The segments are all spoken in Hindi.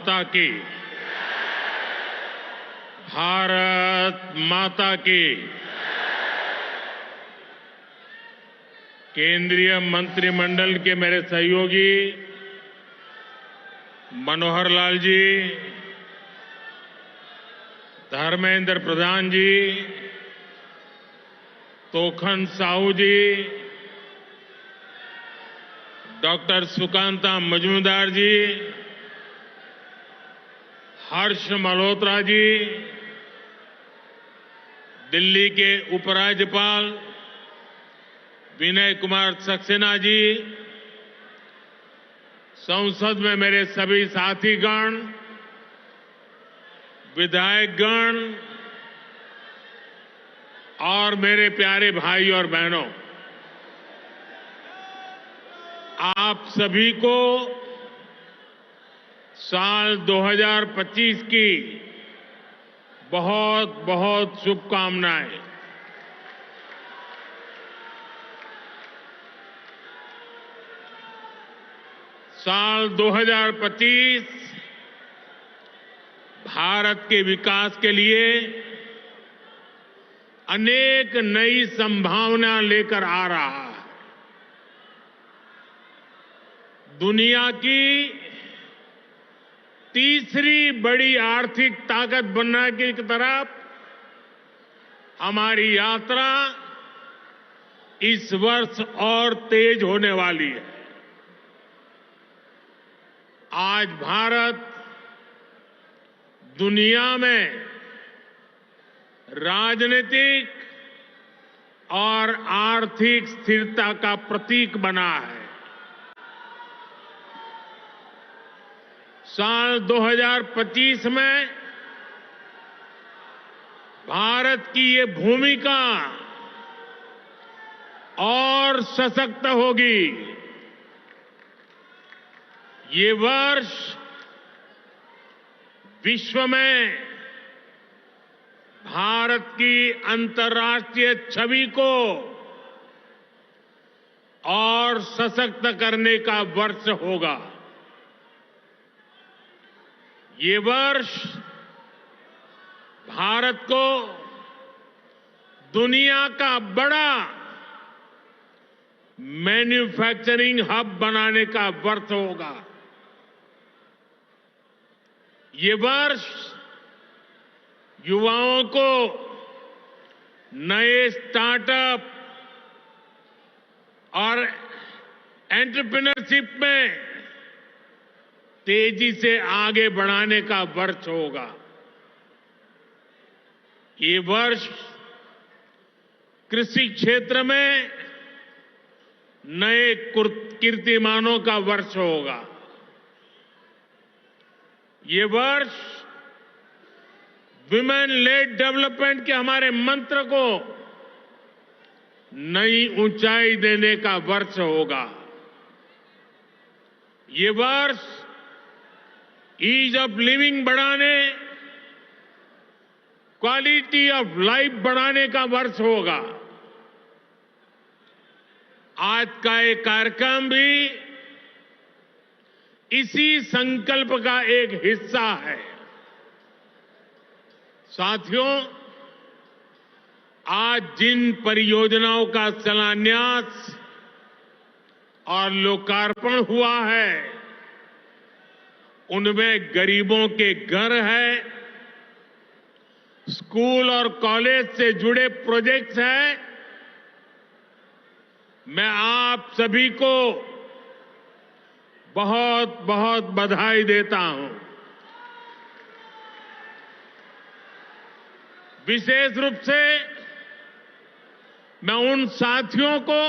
माता की, भारत माता की। केंद्रीय मंत्रिमंडल के मेरे सहयोगी मनोहर लाल जी, धर्मेंद्र प्रधान जी, तोखन साहू जी, डॉक्टर सुकांता मजूमदार जी, हर्ष मल्होत्रा जी, दिल्ली के उपराज्यपाल विनय कुमार सक्सेना जी, संसद में मेरे सभी साथीगण, विधायकगण और मेरे प्यारे भाई और बहनों, आप सभी को साल 2025 की बहुत बहुत शुभकामनाएं। साल 2025 भारत के विकास के लिए अनेक नई संभावना लेकर आ रहा है। दुनिया की तीसरी बड़ी आर्थिक ताकत बनने की तरफ हमारी यात्रा इस वर्ष और तेज होने वाली है। आज भारत दुनिया में राजनीतिक और आर्थिक स्थिरता का प्रतीक बना है। साल 2025 में भारत की ये भूमिका और सशक्त होगी। ये वर्ष विश्व में भारत की अंतर्राष्ट्रीय छवि को और सशक्त करने का वर्ष होगा। ये वर्ष भारत को दुनिया का बड़ा मैन्युफैक्चरिंग हब बनाने का वर्ष होगा। ये वर्ष युवाओं को नए स्टार्टअप और एंटरप्रेन्योरशिप में तेजी से आगे बढ़ाने का वर्ष होगा। ये वर्ष कृषि क्षेत्र में नए कीर्तिमानों का वर्ष होगा। ये वर्ष विमेन लेड डेवलपमेंट के हमारे मंत्र को नई ऊंचाई देने का वर्ष होगा। ये वर्ष ईज ऑफ लिविंग बढ़ाने, क्वालिटी ऑफ लाइफ बढ़ाने का वर्ष होगा। आज का ये कार्यक्रम भी इसी संकल्प का एक हिस्सा है। साथियों, आज जिन परियोजनाओं का शिलान्यास और लोकार्पण हुआ है, उनमें गरीबों के घर हैं, स्कूल और कॉलेज से जुड़े प्रोजेक्ट्स हैं। मैं आप सभी को बहुत बहुत बधाई देता हूं। विशेष रूप से मैं उन साथियों को,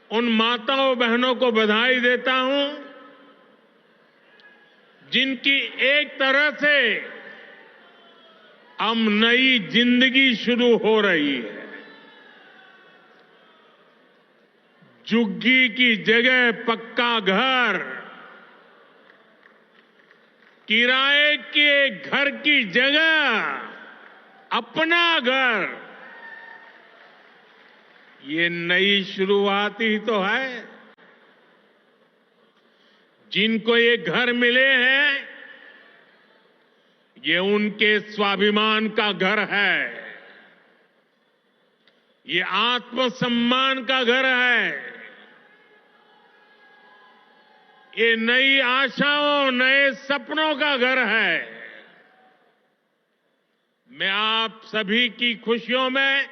उन माताओं बहनों को बधाई देता हूं जिनकी एक तरह से अब नई जिंदगी शुरू हो रही है। झुग्गी की जगह पक्का घर, किराए के घर की जगह अपना घर, ये नई शुरुआत ही तो है। जिनको ये घर मिले हैं, ये उनके स्वाभिमान का घर है, ये आत्मसम्मान का घर है, ये नई आशाओं, नए सपनों का घर है। मैं आप सभी की खुशियों में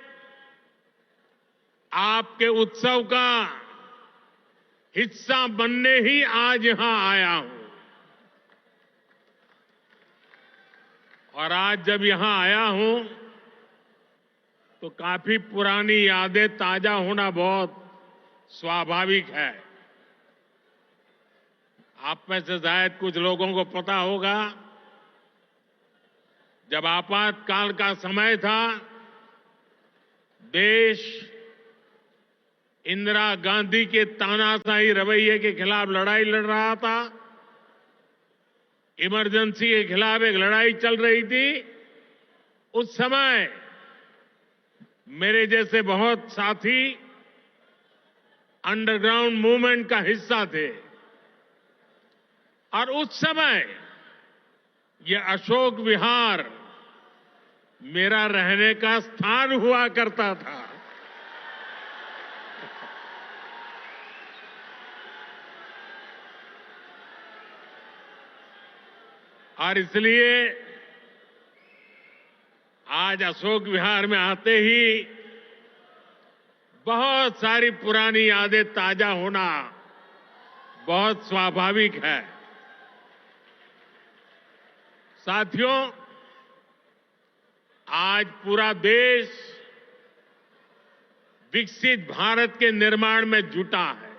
आपके उत्सव का हिस्सा बनने ही आज यहां आया हूं। और आज जब यहां आया हूं तो काफी पुरानी यादें ताजा होना बहुत स्वाभाविक है। आप में से शायद कुछ लोगों को पता होगा, जब आपातकाल का समय था, देश इंदिरा गांधी के तानाशाही रवैये के खिलाफ लड़ाई लड़ रहा था। इमरजेंसी के खिलाफ एक लड़ाई चल रही थी। उस समय मेरे जैसे बहुत साथी अंडरग्राउंड मूवमेंट का हिस्सा थे और उस समय ये अशोक विहार मेरा रहने का स्थान हुआ करता था। और इसलिए आज अशोक विहार में आते ही बहुत सारी पुरानी यादें ताजा होना बहुत स्वाभाविक है। साथियों, आज पूरा देश विकसित भारत के निर्माण में जुटा है।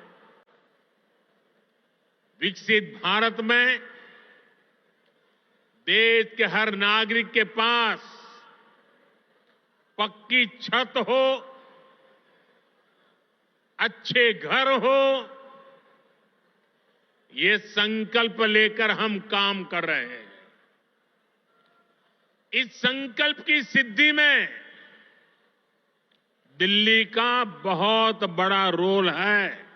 विकसित भारत में देश के हर नागरिक के पास पक्की छत हो, अच्छे घर हो, ये संकल्प लेकर हम काम कर रहे हैं। इस संकल्प की सिद्धि में दिल्ली का बहुत बड़ा रोल है।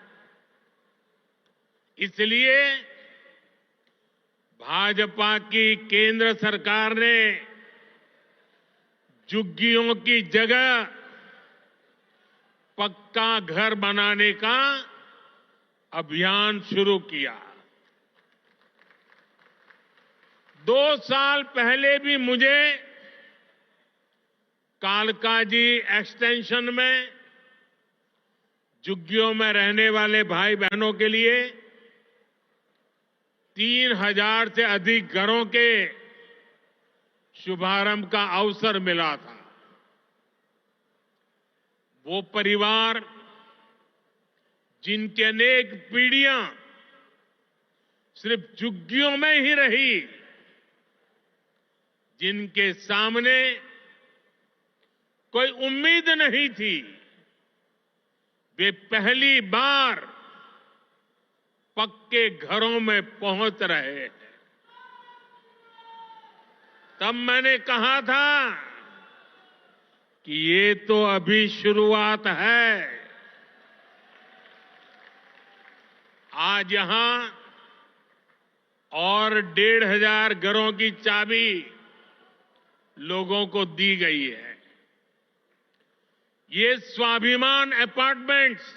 इसलिए भाजपा की केंद्र सरकार ने झुग्गियों की जगह पक्का घर बनाने का अभियान शुरू किया। 2 साल पहले भी मुझे कालकाजी एक्सटेंशन में झुग्गियों में रहने वाले भाई बहनों के लिए 3000 से अधिक घरों के शुभारंभ का अवसर मिला था। वो परिवार जिनकी अनेक पीढ़ियां सिर्फ झुग्गियों में ही रही, जिनके सामने कोई उम्मीद नहीं थी, वे पहली बार पक्के घरों में पहुंच रहे हैं। तब मैंने कहा था कि ये तो अभी शुरुआत है। आज यहां और 1500 घरों की चाबी लोगों को दी गई है। ये स्वाभिमान अपार्टमेंट्स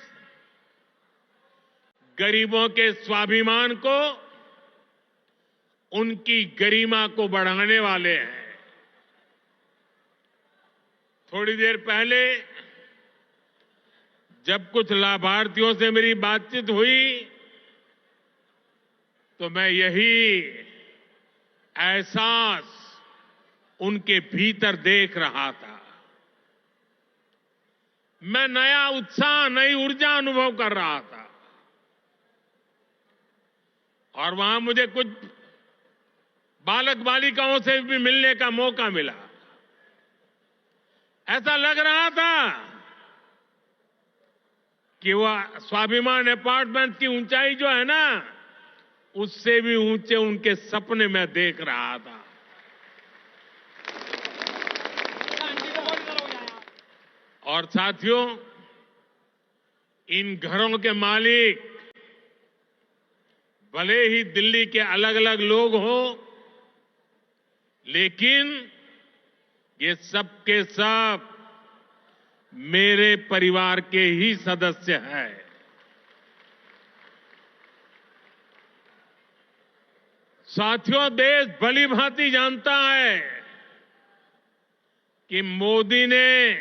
गरीबों के स्वाभिमान को, उनकी गरिमा को बढ़ाने वाले हैं। थोड़ी देर पहले जब कुछ लाभार्थियों से मेरी बातचीत हुई तो मैं यही एहसास उनके भीतर देख रहा था। मैं नया उत्साह, नई ऊर्जा अनुभव कर रहा था। और वहां मुझे कुछ बालक बालिकाओं से भी मिलने का मौका मिला। ऐसा लग रहा था कि वह स्वाभिमान अपार्टमेंट की ऊंचाई जो है ना, उससे भी ऊंचे उनके सपने में देख रहा था। और साथियों, इन घरों के मालिक भले ही दिल्ली के अलग अलग लोग हों, लेकिन ये सब के सब मेरे परिवार के ही सदस्य हैं। साथियों, देश भली भांति जानता है कि मोदी ने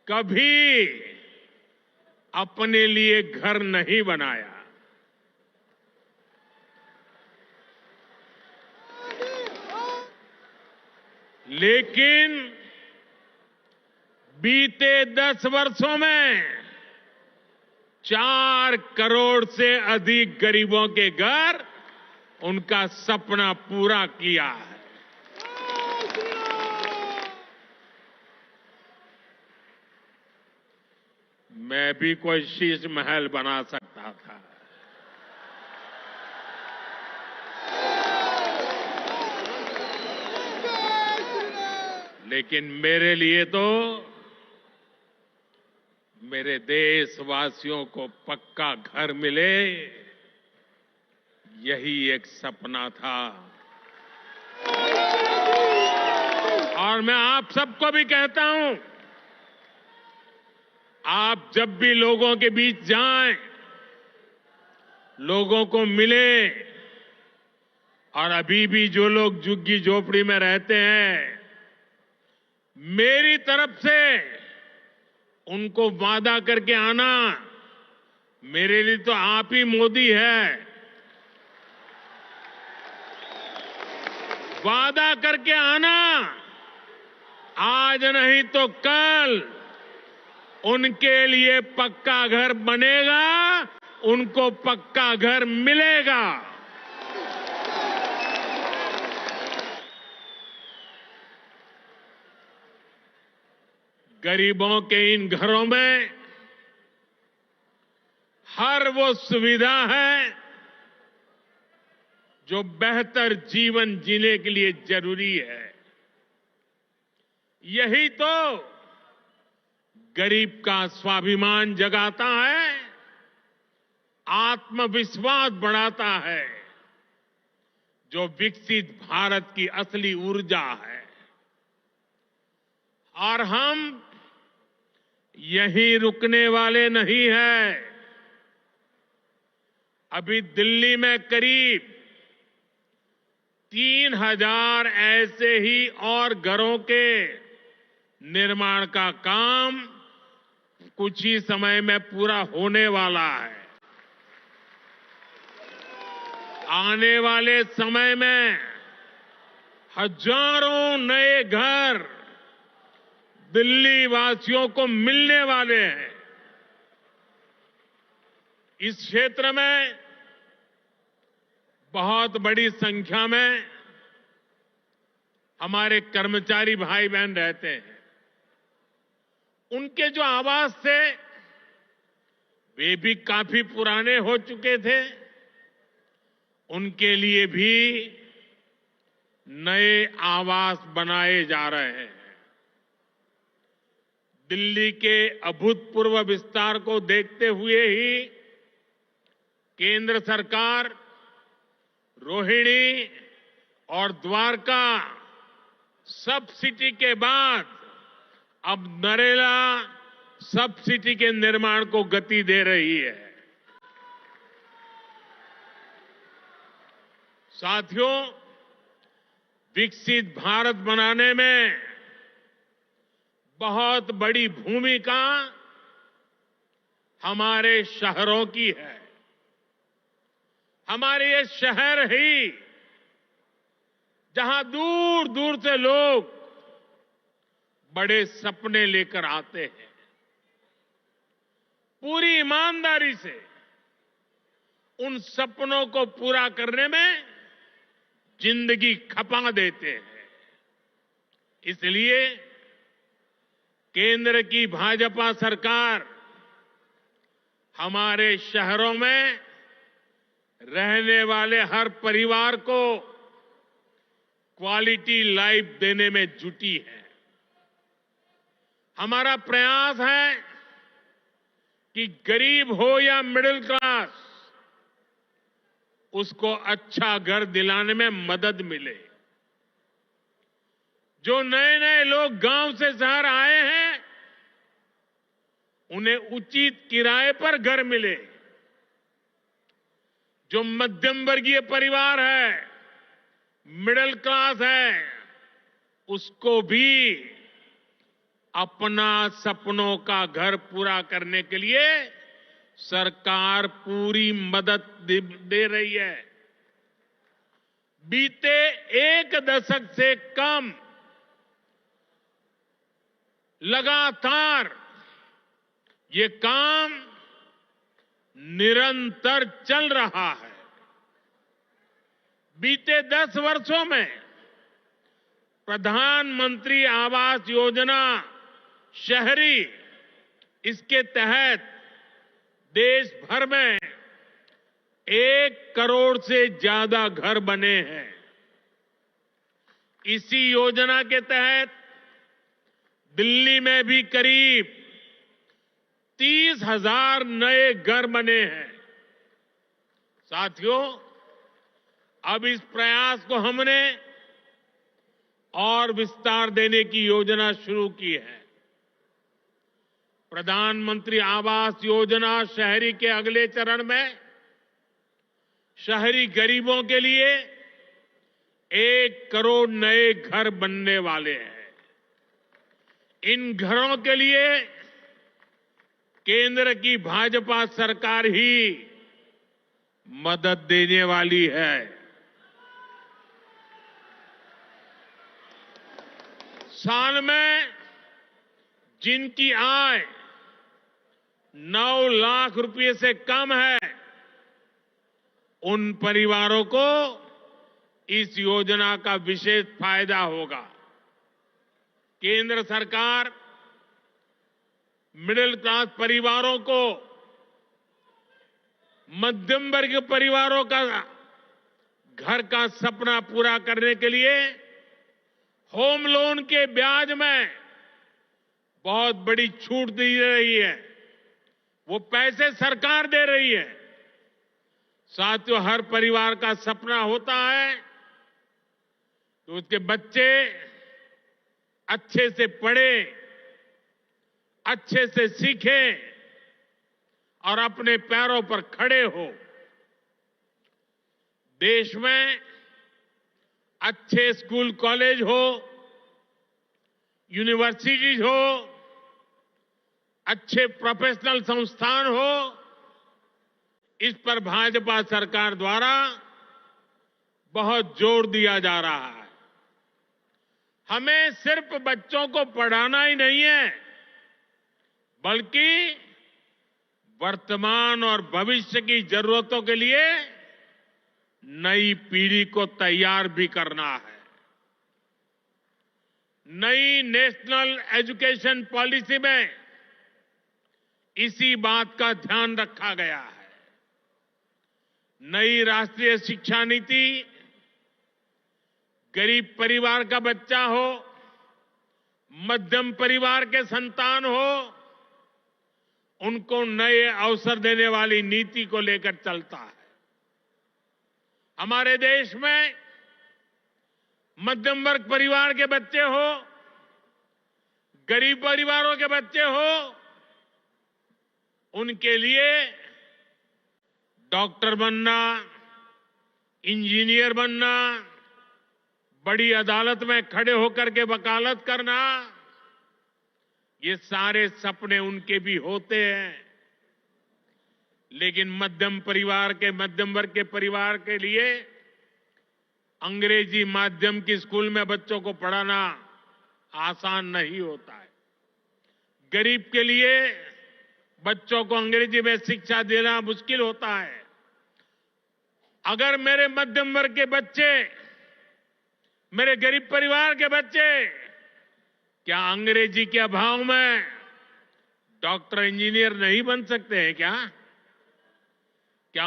कभी अपने लिए घर नहीं बनाया। लेकिन बीते 10 वर्षों में 4 करोड़ से अधिक गरीबों के घर उनका सपना पूरा किया है। मैं भी कोई शीश महल बना सकता था, लेकिन मेरे लिए तो मेरे देशवासियों को पक्का घर मिले, यही एक सपना था। और मैं आप सबको भी कहता हूं, आप जब भी लोगों के बीच जाएं, लोगों को मिले, और अभी भी जो लोग झुग्गी झोपड़ी में रहते हैं, मेरी तरफ से उनको वादा करके आना, मेरे लिए तो आप ही मोदी है। वादा करके आना, आज नहीं तो कल उनके लिए पक्का घर बनेगा, उनको पक्का घर मिलेगा। गरीबों के इन घरों में हर वो सुविधा है जो बेहतर जीवन जीने के लिए जरूरी है। यही तो गरीब का स्वाभिमान जगाता है, आत्मविश्वास बढ़ाता है, जो विकसित भारत की असली ऊर्जा है। और हम यहीं रुकने वाले नहीं हैं। अभी दिल्ली में करीब 3000 ऐसे ही और घरों के निर्माण का काम कुछ ही समय में पूरा होने वाला है। आने वाले समय में हजारों नए घर दिल्ली वासियों को मिलने वाले हैं। इस क्षेत्र में बहुत बड़ी संख्या में हमारे कर्मचारी भाई बहन रहते हैं। उनके जो आवास थे, वे भी काफी पुराने हो चुके थे। उनके लिए भी नए आवास बनाए जा रहे हैं। दिल्ली के अभूतपूर्व विस्तार को देखते हुए ही केंद्र सरकार रोहिणी और द्वारका सब सिटी के बाद अब नरेला सब सिटी के निर्माण को गति दे रही है। साथियों, विकसित भारत बनाने में बहुत बड़ी भूमिका हमारे शहरों की है। हमारे ये शहर ही जहां दूर दूर से लोग बड़े सपने लेकर आते हैं, पूरी ईमानदारी से उन सपनों को पूरा करने में जिंदगी खपा देते हैं। इसलिए केंद्र की भाजपा सरकार हमारे शहरों में रहने वाले हर परिवार को क्वालिटी लाइफ देने में जुटी है। हमारा प्रयास है कि गरीब हो या मिडिल क्लास, उसको अच्छा घर दिलाने में मदद मिले। जो नए नए लोग गांव से शहर आए हैं, उन्हें उचित किराए पर घर मिले। जो मध्यम वर्गीय परिवार है, मिडिल क्लास है, उसको भी अपना सपनों का घर पूरा करने के लिए सरकार पूरी मदद दे रही है। बीते एक दशक से कम लगातार ये काम निरंतर चल रहा है। बीते 10 वर्षों में प्रधानमंत्री आवास योजना शहरी, इसके तहत देश भर में 1 करोड़ से ज्यादा घर बने हैं। इसी योजना के तहत दिल्ली में भी करीब 30,000 नए घर बने हैं। साथियों, अब इस प्रयास को हमने और विस्तार देने की योजना शुरू की है। प्रधानमंत्री आवास योजना शहरी के अगले चरण में शहरी गरीबों के लिए 1 करोड़ नए घर बनने वाले हैं। इन घरों के लिए केंद्र की भाजपा सरकार ही मदद देने वाली है। साल में जिनकी आय 9 लाख रुपए से कम है, उन परिवारों को इस योजना का विशेष फायदा होगा। केंद्र सरकार मिडिल क्लास परिवारों को, मध्यम वर्ग परिवारों का घर का सपना पूरा करने के लिए होम लोन के ब्याज में बहुत बड़ी छूट दी रही है। वो पैसे सरकार दे रही है। साथियों, हर परिवार का सपना होता है कि उसके बच्चे अच्छे से पढ़ें, अच्छे से सीखें और अपने पैरों पर खड़े हो। देश में अच्छे स्कूल कॉलेज हो, यूनिवर्सिटीज हो, अच्छे प्रोफेशनल संस्थान हो, इस पर भाजपा सरकार द्वारा बहुत जोर दिया जा रहा है। हमें सिर्फ बच्चों को पढ़ाना ही नहीं है, बल्कि वर्तमान और भविष्य की जरूरतों के लिए नई पीढ़ी को तैयार भी करना है। नई नेशनल एजुकेशन पॉलिसी में इसी बात का ध्यान रखा गया है। नई राष्ट्रीय शिक्षा नीति गरीब परिवार का बच्चा हो, मध्यम परिवार के संतान हो, उनको नए अवसर देने वाली नीति को लेकर चलता है। हमारे देश में मध्यम वर्ग परिवार के बच्चे हो, गरीब परिवारों के बच्चे हो, उनके लिए डॉक्टर बनना, इंजीनियर बनना, बड़ी अदालत में खड़े होकर के वकालत करना, ये सारे सपने उनके भी होते हैं। लेकिन मध्यम वर्ग के परिवार के लिए अंग्रेजी माध्यम की स्कूल में बच्चों को पढ़ाना आसान नहीं होता है। गरीब के लिए बच्चों को अंग्रेजी में शिक्षा देना मुश्किल होता है। अगर मेरे मध्यम वर्ग के बच्चे, मेरे गरीब परिवार के बच्चे क्या अंग्रेजी के अभाव में डॉक्टर इंजीनियर नहीं बन सकते हैं क्या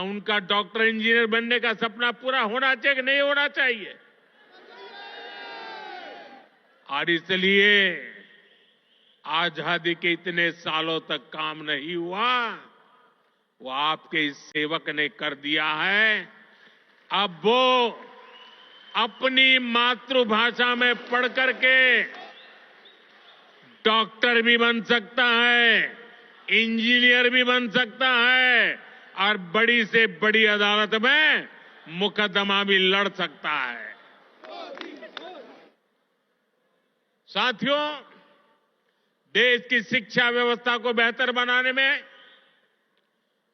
उनका डॉक्टर इंजीनियर बनने का सपना पूरा होना चाहिए कि नहीं होना चाहिए? और इसलिए आजादी के इतने सालों तक काम नहीं हुआ, वो आपके इस सेवक ने कर दिया है। अब वो अपनी मातृभाषा में पढ़ करके डॉक्टर भी बन सकता है, इंजीनियर भी बन सकता है और बड़ी से बड़ी अदालत में मुकदमा भी लड़ सकता है। साथियों, देश की शिक्षा व्यवस्था को बेहतर बनाने में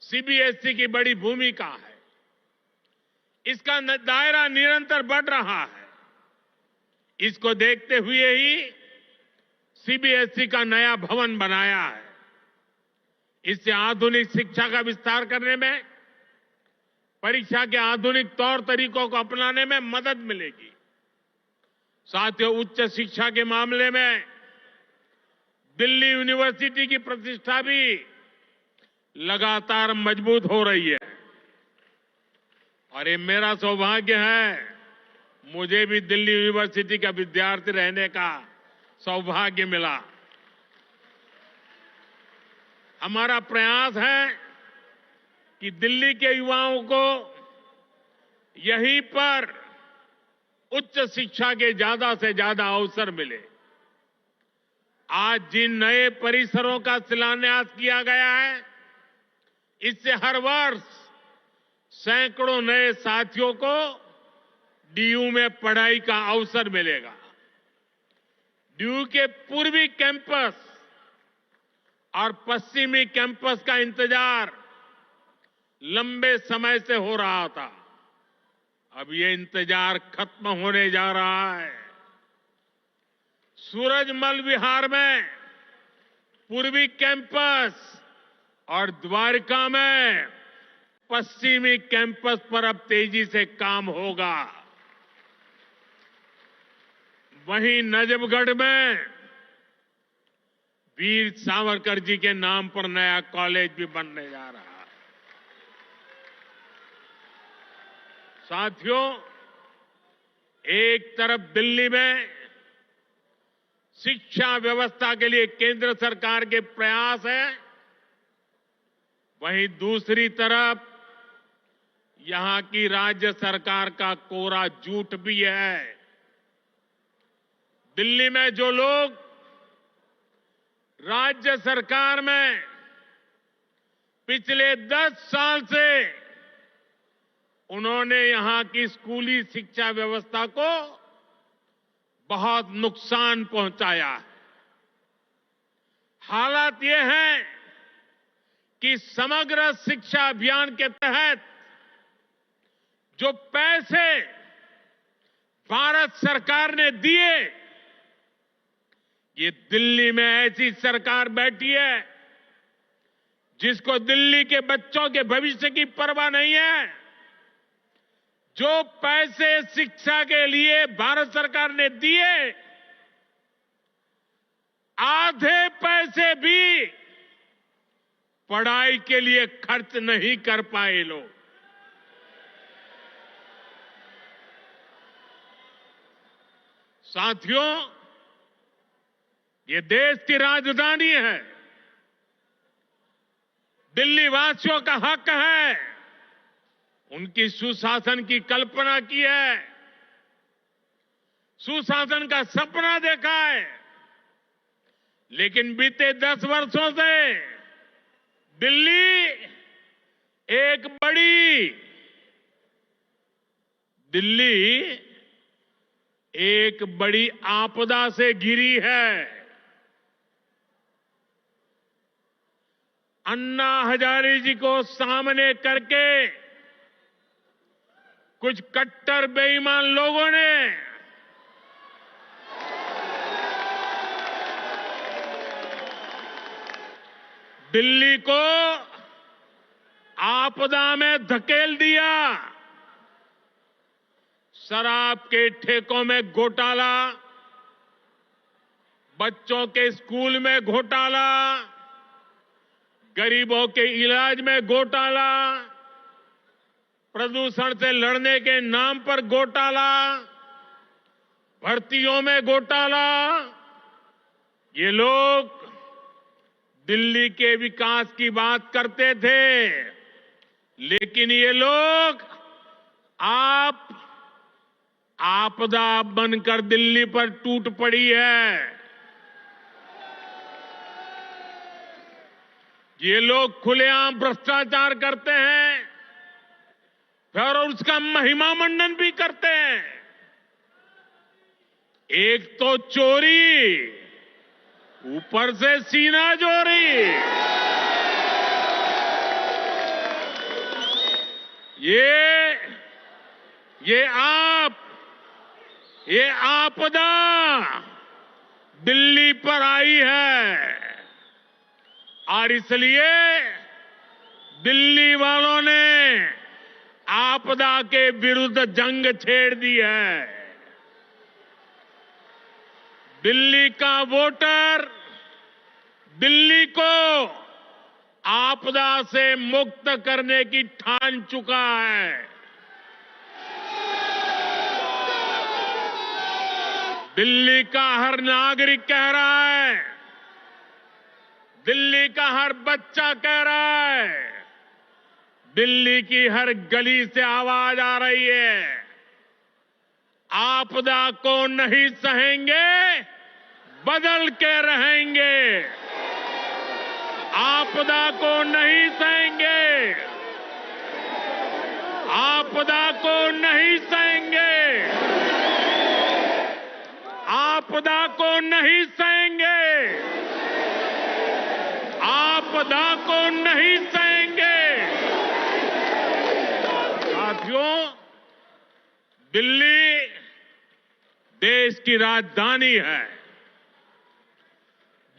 सीबीएसई की बड़ी भूमिका है। इसका दायरा निरंतर बढ़ रहा है। इसको देखते हुए ही सीबीएसई का नया भवन बनाया है। इससे आधुनिक शिक्षा का विस्तार करने में, परीक्षा के आधुनिक तौर तरीकों को अपनाने में मदद मिलेगी। साथियों, उच्च शिक्षा के मामले में दिल्ली यूनिवर्सिटी की प्रतिष्ठा भी लगातार मजबूत हो रही है और ये मेरा सौभाग्य है, मुझे भी दिल्ली यूनिवर्सिटी का विद्यार्थी रहने का सौभाग्य मिला। हमारा प्रयास है कि दिल्ली के युवाओं को यहीं पर उच्च शिक्षा के ज्यादा से ज्यादा अवसर मिले। आज जिन नए परिसरों का शिलान्यास किया गया है, इससे हर वर्ष सैकड़ों नए साथियों को डीयू में पढ़ाई का अवसर मिलेगा। डीयू के पूर्वी कैंपस और पश्चिमी कैंपस का इंतजार लंबे समय से हो रहा था। अब ये इंतजार खत्म होने जा रहा है। सूरजमल विहार में पूर्वी कैंपस और द्वारका में पश्चिमी कैंपस पर अब तेजी से काम होगा। वहीं नजफगढ़ में वीर सावरकर जी के नाम पर नया कॉलेज भी बनने जा रहा है। साथियों, एक तरफ दिल्ली में शिक्षा व्यवस्था के लिए केंद्र सरकार के प्रयास हैं, वहीं दूसरी तरफ यहां की राज्य सरकार का कोरा झूठ भी है। दिल्ली में जो लोग राज्य सरकार में पिछले 10 साल से उन्होंने यहां की स्कूली शिक्षा व्यवस्था को बहुत नुकसान पहुंचाया है। हालात ये हैं कि समग्र शिक्षा अभियान के तहत जो पैसे भारत सरकार ने दिए, ये दिल्ली में ऐसी सरकार बैठी है जिसको दिल्ली के बच्चों के भविष्य की परवाह नहीं है। जो पैसे शिक्षा के लिए भारत सरकार ने दिए, आधे पैसे भी पढ़ाई के लिए खर्च नहीं कर पाए लोग। साथियों, ये देश की राजधानी है। दिल्ली वासियों का हक है, उनकी सुशासन की कल्पना की है, सुशासन का सपना देखा है। लेकिन बीते 10 वर्षों से दिल्ली एक बड़ी आपदा से घिरी है। अन्ना हजारे जी को सामने करके कुछ कट्टर बेईमान लोगों ने दिल्ली को आपदा में धकेल दिया। शराब के ठेकों में घोटाला, बच्चों के स्कूल में घोटाला, गरीबों के इलाज में घोटाला, प्रदूषण से लड़ने के नाम पर घोटाला, भर्तियों में घोटाला। ये लोग दिल्ली के विकास की बात करते थे, लेकिन ये लोग आप आपदा बनकर दिल्ली पर टूट पड़ी है। ये लोग खुलेआम भ्रष्टाचार करते हैं और उसका महिमा मंडन भी करते हैं। एक तो चोरी, ऊपर से सीना चोरी। ये आपदा दिल्ली पर आई है और इसलिए दिल्ली वालों ने आपदा के विरुद्ध जंग छेड़ दी है। दिल्ली का वोटर दिल्ली को आपदा से मुक्त करने की ठान चुका है। दिल्ली का हर नागरिक कह रहा है, दिल्ली का हर बच्चा कह रहा है, दिल्ली की हर गली से आवाज आ रही है, आपदा को नहीं सहेंगे, बदल के रहेंगे। आपदा को नहीं सहेंगे, आपदा को नहीं सहेंगे, आपदा को नहीं सहेंगे, आपदा को नहीं सहेंगे। साथियों, दिल्ली देश की राजधानी है।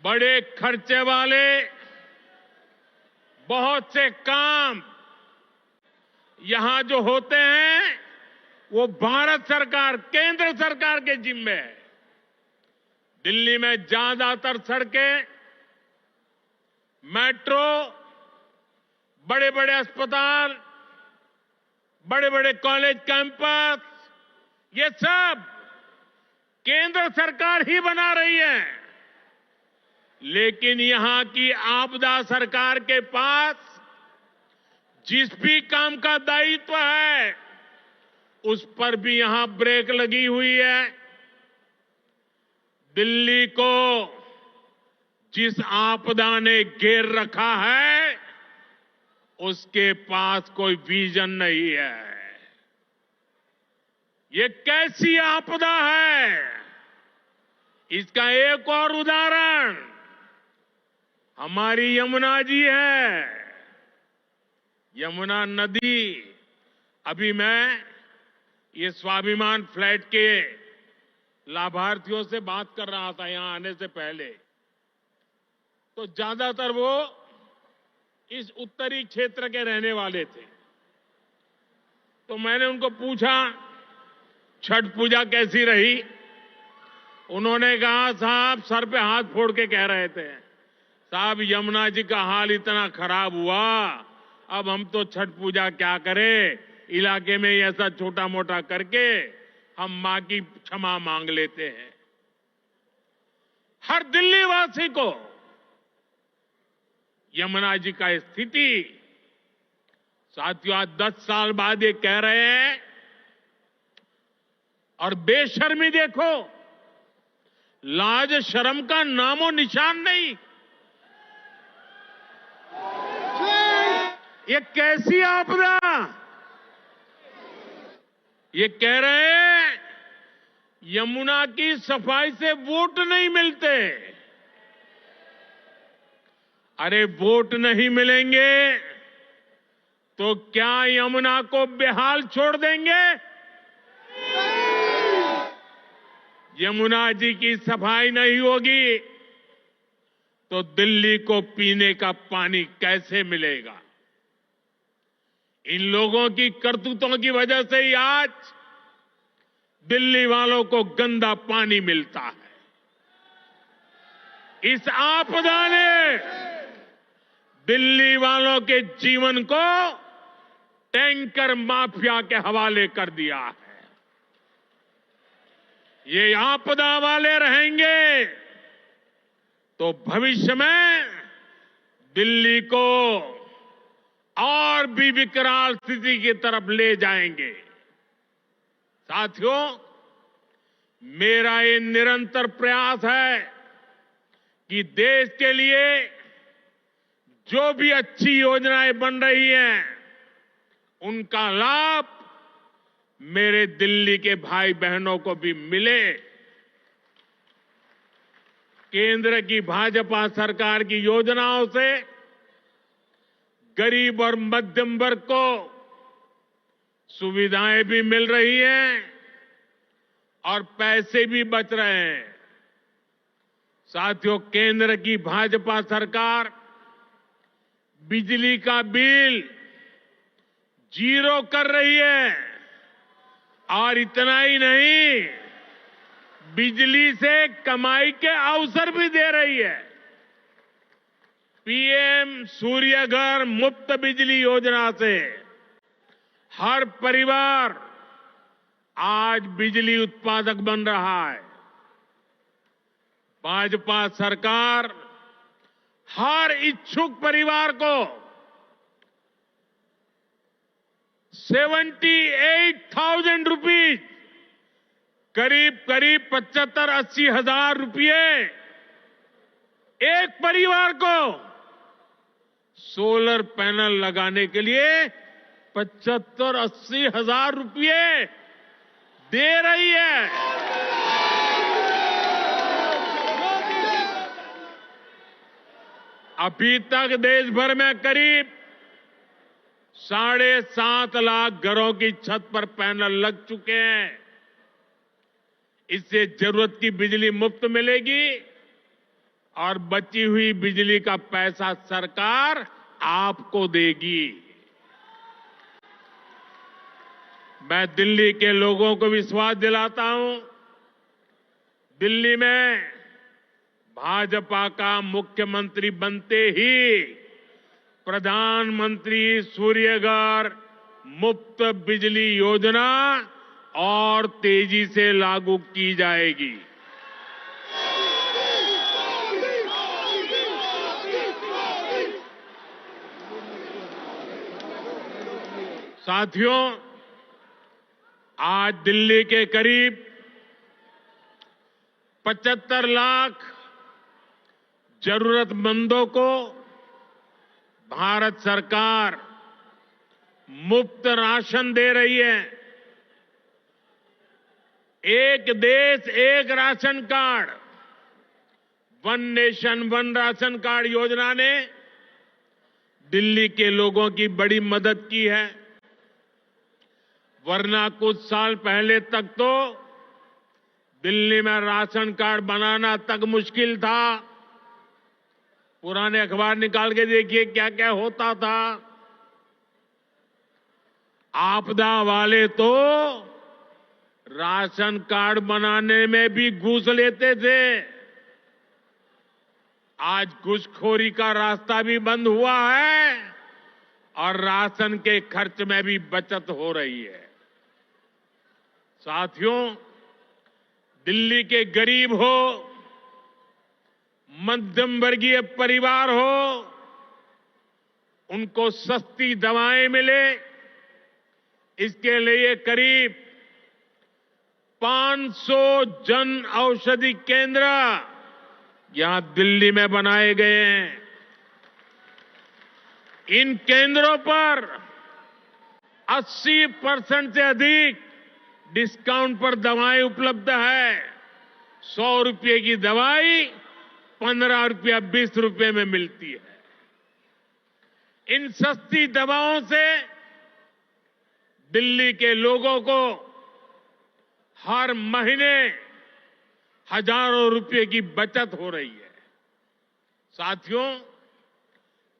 बड़े खर्चे वाले बहुत से काम यहां जो होते हैं वो भारत सरकार, केंद्र सरकार के जिम्मे है। दिल्ली में ज्यादातर सड़कें, मेट्रो, बड़े बड़े अस्पताल, बड़े बड़े कॉलेज कैंपस, ये सब केंद्र सरकार ही बना रही है। लेकिन यहां की आपदा सरकार के पास जिस भी काम का दायित्व है उस पर भी यहां ब्रेक लगी हुई है। दिल्ली को जिस आपदा ने घेर रखा है उसके पास कोई विजन नहीं है। ये कैसी आपदा है, इसका एक और उदाहरण हमारी यमुना जी है। यमुना नदी, अभी मैं ये स्वाभिमान फ्लैट के लाभार्थियों से बात कर रहा था यहां आने से पहले, तो ज्यादातर वो इस उत्तरी क्षेत्र के रहने वाले थे। तो मैंने उनको पूछा छठ पूजा कैसी रही। उन्होंने कहा साहब, सर पे हाथ फोड़ के कह रहे थे, साहब यमुना जी का हाल इतना खराब हुआ, अब हम तो छठ पूजा क्या करें, इलाके में ऐसा छोटा मोटा करके हम मां की क्षमा मांग लेते हैं। हर दिल्ली वासी को यमुना जी का स्थिति, साथियों आज 10 साल बाद ये कह रहे हैं, और बेशर्मी देखो, लाज शर्म का नामो निशान नहीं। ये कैसी आपदा, ये कह रहे हैं यमुना की सफाई से वोट नहीं मिलते। अरे वोट नहीं मिलेंगे तो क्या यमुना को बेहाल छोड़ देंगे? यमुना जी की सफाई नहीं होगी तो दिल्ली को पीने का पानी कैसे मिलेगा? इन लोगों की करतूतों की वजह से ही आज दिल्ली वालों को गंदा पानी मिलता है। इस आपदा ने दिल्ली वालों के जीवन को टैंकर माफिया के हवाले कर दिया है। ये आपदा वाले रहेंगे तो भविष्य में दिल्ली को और भी विकराल स्थिति की तरफ ले जाएंगे। साथियों, मेरा ये निरंतर प्रयास है कि देश के लिए जो भी अच्छी योजनाएं बन रही हैं, उनका लाभ मेरे दिल्ली के भाई बहनों को भी मिले। केंद्र की भाजपा सरकार की योजनाओं से गरीब और मध्यम वर्ग को सुविधाएं भी मिल रही हैं और पैसे भी बच रहे हैं। साथियों, केंद्र की भाजपा सरकार बिजली का बिल 0 कर रही है और इतना ही नहीं, बिजली से कमाई के अवसर भी दे रही है। पीएम सूर्य घर मुफ्त बिजली योजना से हर परिवार आज बिजली उत्पादक बन रहा है। भाजपा सरकार हर इच्छुक परिवार को 78,000 रुपीज, करीब 75-80 हजार रुपये एक परिवार को सोलर पैनल लगाने के लिए 75-80 हजार रुपये दे रही है। अभी तक देश भर में करीब 7.5 लाख घरों की छत पर पैनल लग चुके हैं। इससे जरूरत की बिजली मुफ्त मिलेगी और बची हुई बिजली का पैसा सरकार आपको देगी। मैं दिल्ली के लोगों को विश्वास दिलाता हूं, दिल्ली में भाजपा का मुख्यमंत्री बनते ही प्रधानमंत्री सूर्यघर मुफ्त बिजली योजना और तेजी से लागू की जाएगी। साथियों, आज दिल्ली के करीब 75 लाख जरूरतमंदों को भारत सरकार मुफ्त राशन दे रही है। एक देश एक ration card, one nation one ration card योजना ने दिल्ली के लोगों की बड़ी मदद की है। वरना कुछ साल पहले तक तो दिल्ली में राशन कार्ड बनाना तक मुश्किल था। पुराने अखबार निकाल के देखिए क्या क्या होता था। आपदा वाले तो राशन कार्ड बनाने में भी घूस लेते थे। आज घूसखोरी का रास्ता भी बंद हुआ है और राशन के खर्च में भी बचत हो रही है। साथियों, दिल्ली के गरीब हो, मध्यम वर्गीय परिवार हो, उनको सस्ती दवाएं मिले, इसके लिए करीब 500 जन औषधि केंद्र यहां दिल्ली में बनाए गए हैं। इन केंद्रों पर 80% से अधिक डिस्काउंट पर दवाएं उपलब्ध है। 100 रुपये की दवाई 15 रुपया 20 रुपये में मिलती है। इन सस्ती दवाओं से दिल्ली के लोगों को हर महीने हजारों रुपये की बचत हो रही है। साथियों,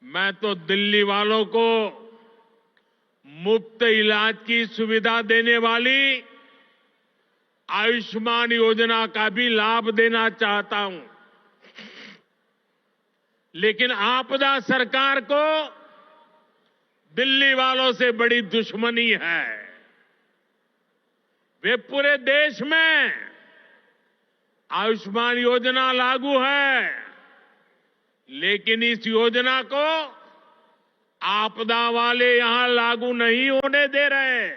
मैं तो दिल्ली वालों को मुफ्त इलाज की सुविधा देने वाली आयुष्मान योजना का भी लाभ देना चाहता हूं, लेकिन आपदा सरकार को दिल्ली वालों से बड़ी दुश्मनी है। वे पूरे देश में आयुष्मान योजना लागू है, लेकिन इस योजना को आपदा वाले यहां लागू नहीं होने दे रहे।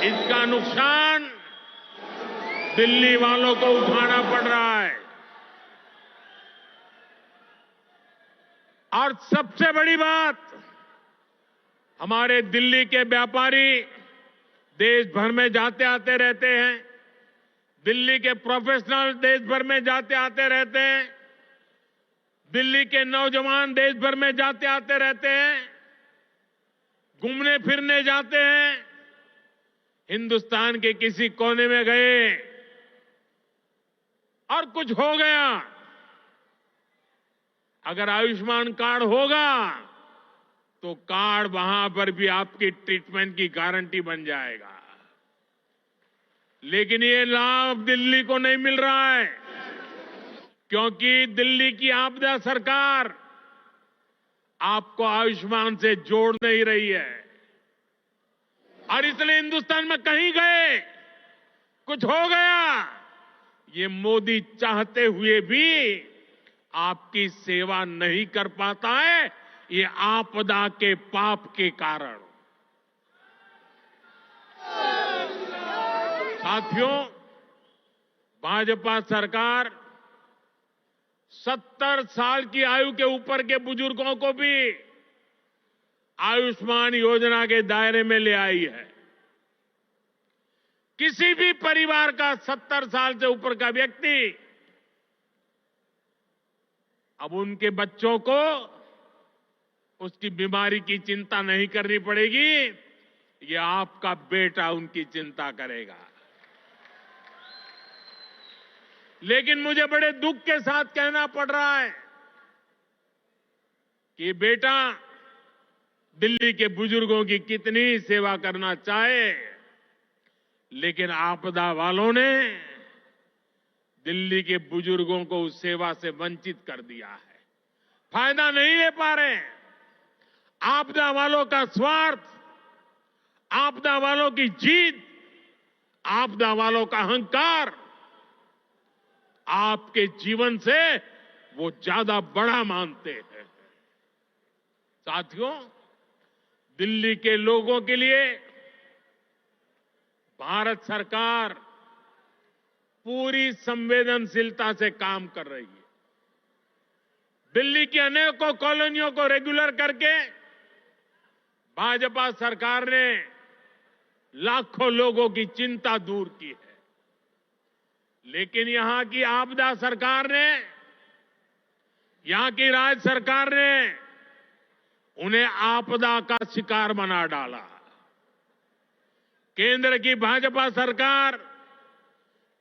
इसका नुकसान दिल्ली वालों को उठाना पड़ रहा है। और सबसे बड़ी बात, हमारे दिल्ली के व्यापारी देश भर में जाते आते रहते हैं, दिल्ली के प्रोफेशनल देश भर में जाते आते रहते हैं, दिल्ली के नौजवान देश भर में जाते आते रहते हैं, घूमने फिरने जाते हैं। हिंदुस्तान के किसी कोने में गए और कुछ हो गया, अगर आयुष्मान कार्ड होगा तो कार्ड वहां पर भी आपकी ट्रीटमेंट की गारंटी बन जाएगा। लेकिन ये लाभ दिल्ली को नहीं मिल रहा है, क्योंकि दिल्ली की आपदा सरकार आपको आयुष्मान से जोड़ नहीं रही है। और इसलिए हिंदुस्तान में कहीं गए, कुछ हो गया, ये मोदी चाहते हुए भी आपकी सेवा नहीं कर पाता है, ये आपदा के पाप के कारण। साथियों, भाजपा सरकार 70 साल की आयु के ऊपर के बुजुर्गों को भी आयुष्मान योजना के दायरे में ले आई है। किसी भी परिवार का 70 साल से ऊपर का व्यक्ति, अब उनके बच्चों को उसकी बीमारी की चिंता नहीं करनी पड़ेगी, ये आपका बेटा उनकी चिंता करेगा। लेकिन मुझे बड़े दुख के साथ कहना पड़ रहा है कि बेटा दिल्ली के बुजुर्गों की कितनी सेवा करना चाहे, लेकिन आपदा वालों ने दिल्ली के बुजुर्गों को उस सेवा से वंचित कर दिया है, फायदा नहीं ले पा रहे हैं। आपदा वालों का स्वार्थ, आपदा वालों की जीत, आपदा वालों का अहंकार आपके जीवन से वो ज्यादा बड़ा मानते हैं। साथियों, दिल्ली के लोगों के लिए भारत सरकार पूरी संवेदनशीलता से काम कर रही है। दिल्ली की अनेकों कॉलोनियों को रेगुलर करके भाजपा सरकार ने लाखों लोगों की चिंता दूर की है। लेकिन यहां की आपदा सरकार ने, यहां की राज्य सरकार ने उन्हें आपदा का शिकार बना डाला। केंद्र की भाजपा सरकार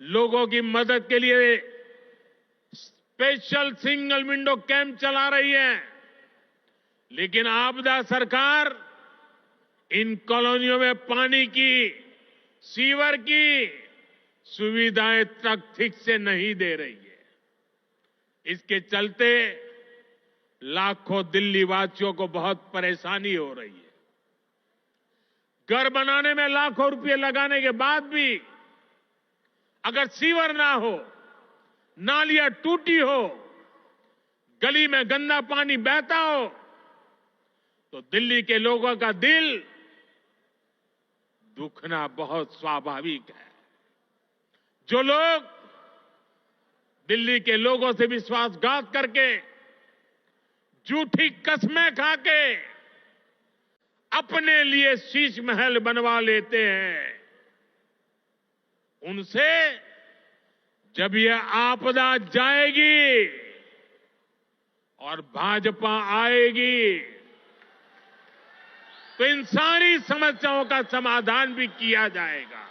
लोगों की मदद के लिए स्पेशल सिंगल विंडो कैंप चला रही है, लेकिन आपदा सरकार इन कॉलोनियों में पानी की, सीवर की सुविधाएं तक ठीक से नहीं दे रही है। इसके चलते लाखों दिल्ली वासियों को बहुत परेशानी हो रही है। घर बनाने में लाखों रुपए लगाने के बाद भी अगर सीवर ना हो, नालियां टूटी हो, गली में गंदा पानी बहता हो, तो दिल्ली के लोगों का दिल दुखना बहुत स्वाभाविक है। जो लोग दिल्ली के लोगों से विश्वासघात करके, झूठी कस्में खाके अपने लिए शीश महल बनवा लेते हैं, उनसे जब यह आपदा जाएगी और भाजपा आएगी तो इन सारी समस्याओं का समाधान भी किया जाएगा।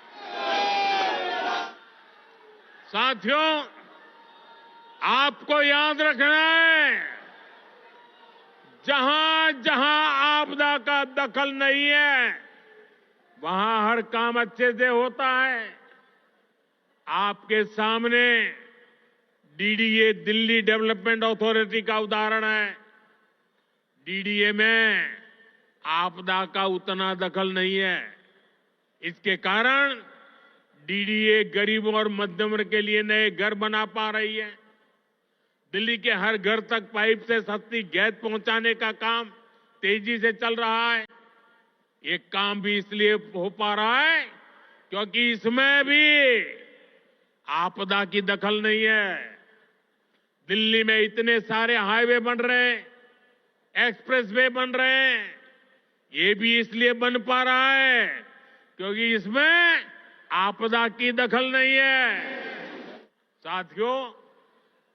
साथियों, आपको याद रखना है, जहां जहां आपदा का दखल नहीं है, वहां हर काम अच्छे से होता है। आपके सामने डीडीए, दिल्ली डेवलपमेंट अथॉरिटी का उदाहरण है। डीडीए में आपदा का उतना दखल नहीं है। इसके कारण डीडीए गरीबों और मध्यम वर्ग के लिए नए घर बना पा रही है। दिल्ली के हर घर तक पाइप से सस्ती गैस पहुंचाने का काम तेजी से चल रहा है। ये काम भी इसलिए हो पा रहा है क्योंकि इसमें भी आपदा की दखल नहीं है। दिल्ली में इतने सारे हाईवे बन रहे हैं, एक्सप्रेसवे बन रहे हैं, ये भी इसलिए बन पा रहा है क्योंकि इसमें आपदा की दखल नहीं है। साथियों,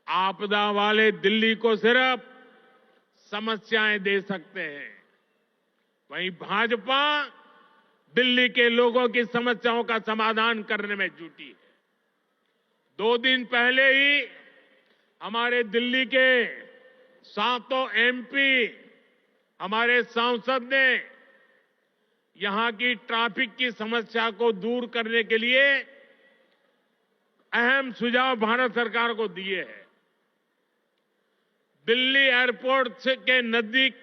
आपदा वाले दिल्ली को सिर्फ समस्याएं दे सकते हैं, वहीं भाजपा दिल्ली के लोगों की समस्याओं का समाधान करने में जुटी है। 2 दिन पहले ही हमारे दिल्ली के 7 एमपी हमारे सांसद ने यहां की ट्रैफिक की समस्या को दूर करने के लिए अहम सुझाव भारत सरकार को दिए हैं। दिल्ली एयरपोर्ट के नजदीक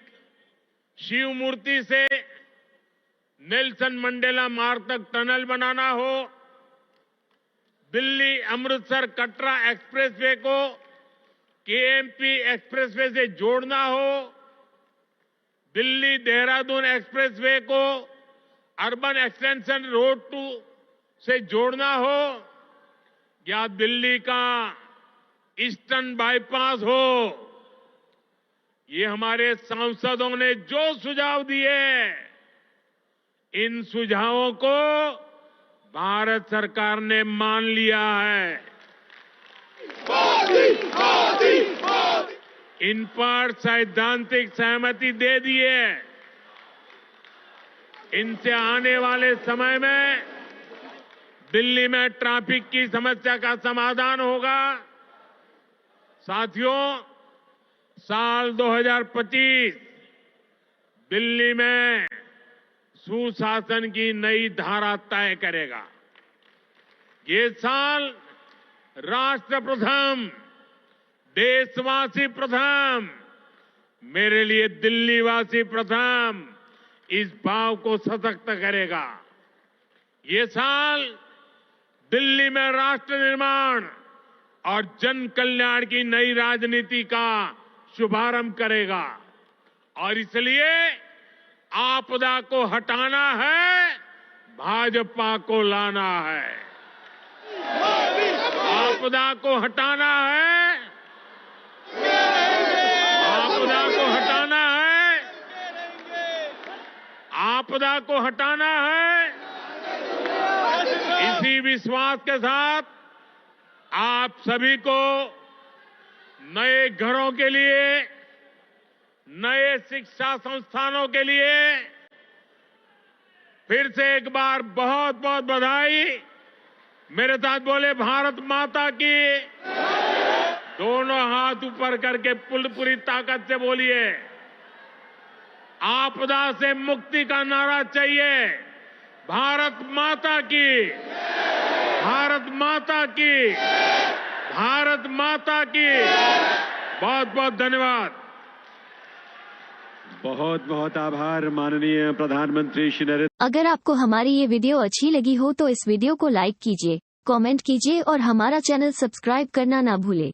शिव मूर्ति से नेल्सन मंडेला मार्ग तक टनल बनाना हो, दिल्ली अमृतसर कटरा एक्सप्रेसवे को केएमपी एक्सप्रेसवे से जोड़ना हो, दिल्ली देहरादून एक्सप्रेसवे को अर्बन एक्सटेंशन रोड 2 से जोड़ना हो, या दिल्ली का ईस्टर्न बाईपास हो, ये हमारे सांसदों ने जो सुझाव दिए, इन सुझावों को भारत सरकार ने मान लिया है। इन पर सैद्धांतिक सहमति दे दी है। इनसे आने वाले समय में दिल्ली में ट्रैफिक की समस्या का समाधान होगा। साथियों, साल 2025 दिल्ली में सुशासन की नई धारा तय करेगा। ये साल राष्ट्र प्रथम, देशवासी प्रथम, मेरे लिए दिल्लीवासी प्रथम, इस भाव को सशक्त करेगा। ये साल दिल्ली में राष्ट्र निर्माण और जन कल्याण की नई राजनीति का शुभारंभ करेगा। और इसलिए आपदा को हटाना है, भाजपा को लाना है। आपदा को हटाना है, आपदा को हटाना है, आपदा को हटाना है। इसी विश्वास के साथ आप सभी को नए घरों के लिए, नए शिक्षा संस्थानों के लिए फिर से एक बार बहुत बहुत बधाई। मेरे साथ बोले भारत माता की। दोनों हाथ ऊपर करके पूरी ताकत से बोलिए। आपदा से मुक्ति का नारा चाहिए। भारत माता की, भारत माता की, भारत माता की। बहुत बहुत धन्यवाद। बहुत बहुत आभार माननीय प्रधानमंत्री श्री नरेंद्र। अगर आपको हमारी ये वीडियो अच्छी लगी हो तो इस वीडियो को लाइक कीजिए, कमेंट कीजिए और हमारा चैनल सब्सक्राइब करना ना भूले।